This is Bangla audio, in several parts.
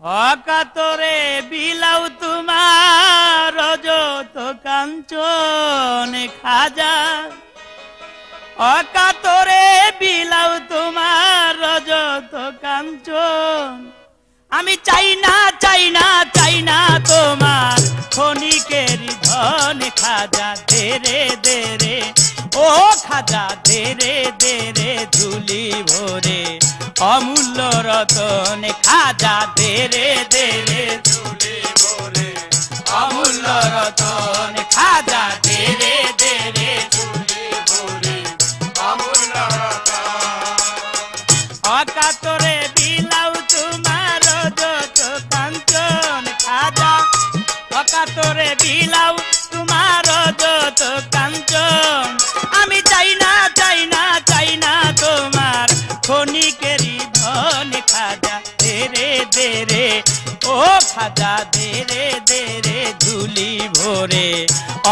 অকাতরে বিলাও তোমার যত কাঞ্চন খাজা, অকাতরে বিলাও তোমার যত কাঞ্চন। আমি চাই না চাই না চাই না তোমার ক্ষণিকের ধন খাজা, দেরে দেরে ও খাজা দেরে দেরে ঝুলি ভরে অমূল্য রতন খাজা, দেরে দেরে ঝুলি ভরে অমূল্য রতন খাজা, দেরে দেরে ঝুলি ভরে অমূল্য রতন। অকাতরে বিলাও তোমার যত কাঞ্চন খাজা, অকাতরে বিলাও তোমার যত কাঞ্চন। আমি চাই না চাই না চাই না তোমার ক্ষণিকেরই ধন খাজা, দেরে দেরে ও খাজা দেরে দেরে ঝুলি ভরে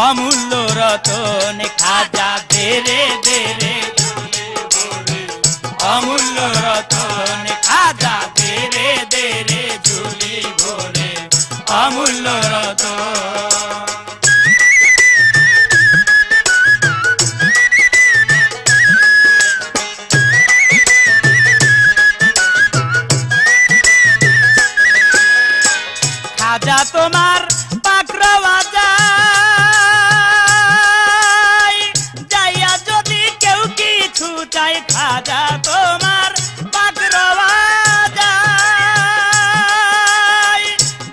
অমূল্য রতন খাজা, দেরে দেরে ঝুলি ভরে অমূল্য রতন খাজা, দেরে দেরে ঝুলি ভরে অমূল্য রতন। খাজা তোমার পাকড়াওয়া যায়, যাইয়া যদি কেউ কিছু চাই খাজা তোমার পাকড়াওয়া যায়,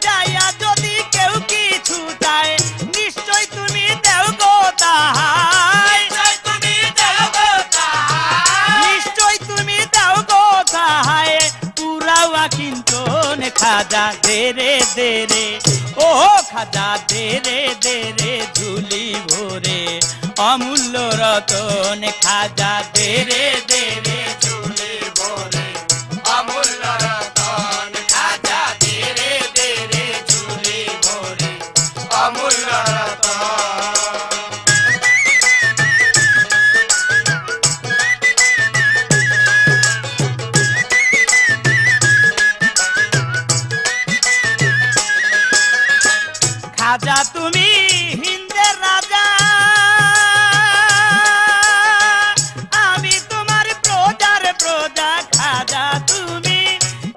যাইয়া যদি কেউ কিছু চাই নিশ্চয় তুমি দেও গো তাহাই, নিশ্চয় তুমি দেও গো তাহাই পুরাওয়া কিন্তু খাজা, দেরে দেরে ও খাজা দেরে দেরে ঝুলি ভরে অমূল্য রতন খাজা, দেরে দেরে ঝুলি ভরে অমূল্য রতন খাজা, দেরে দেরে ঝুলি ভরে অমূল্য রতন। খাজা তুমি হিন্দের রাজা, আমি তোমার প্রজার প্রজা খাজা তুমি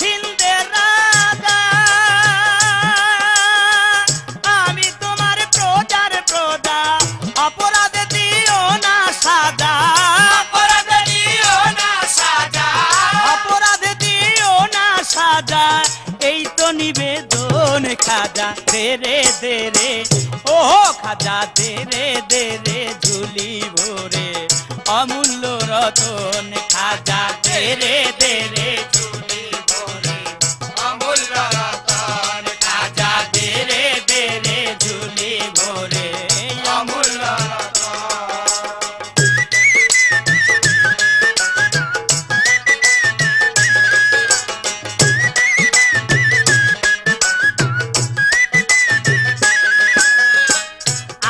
হিন্দের রাজা, আমি তোমার প্রজার প্রজা অপরাধ দিও না সাজা, অপরাধ দিও না সাজা, অপরাধ দিও না সাজা, এই তো নিবেদন খাজা, দেরে দেরে ও খাজা দেরে দেরে ঝুলি ভরে অমূল্য রতন খাজা, দেরে দেরে ঝুলি ভরে অমূল্য রতন খাজা, দেরে দেরে ঝুলি ভরে অমূল্য রতন।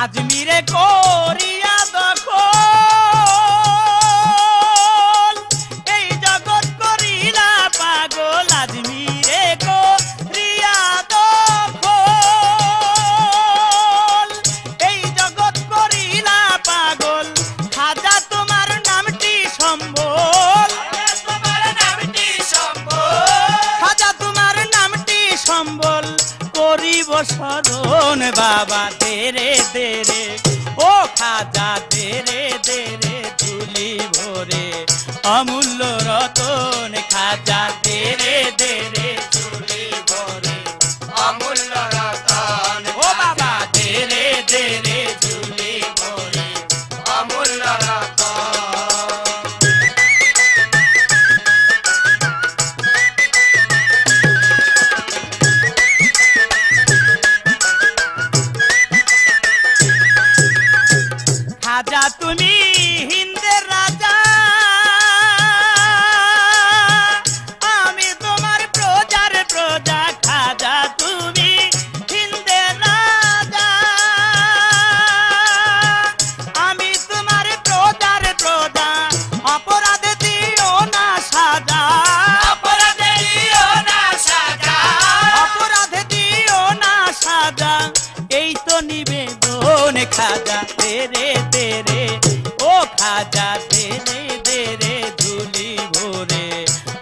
আজমিরে করিয়া দখল এই জগৎ করিলা পাগল, আজমিরে করিয়া দখল এই জগৎ করিলা পাগল, খাজা তোমার নামটি সম্বল, তোমার নামটি সম্বল, খাজা তোমার নামটি সম্বল করিব শরণ বাবা, দেরে দেরে ও খাজা দেরে দেরে ঝুলি ভরে অমূল্য রতন খাজা, দেরে দেরে ঝুলি ভরে অমূল্য রতন ও বাবা, দেরে দেরে ঝুলি ভরে অমূল্য রতন। খাজা তুমি হিন্দের রাজা,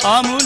অমূল্য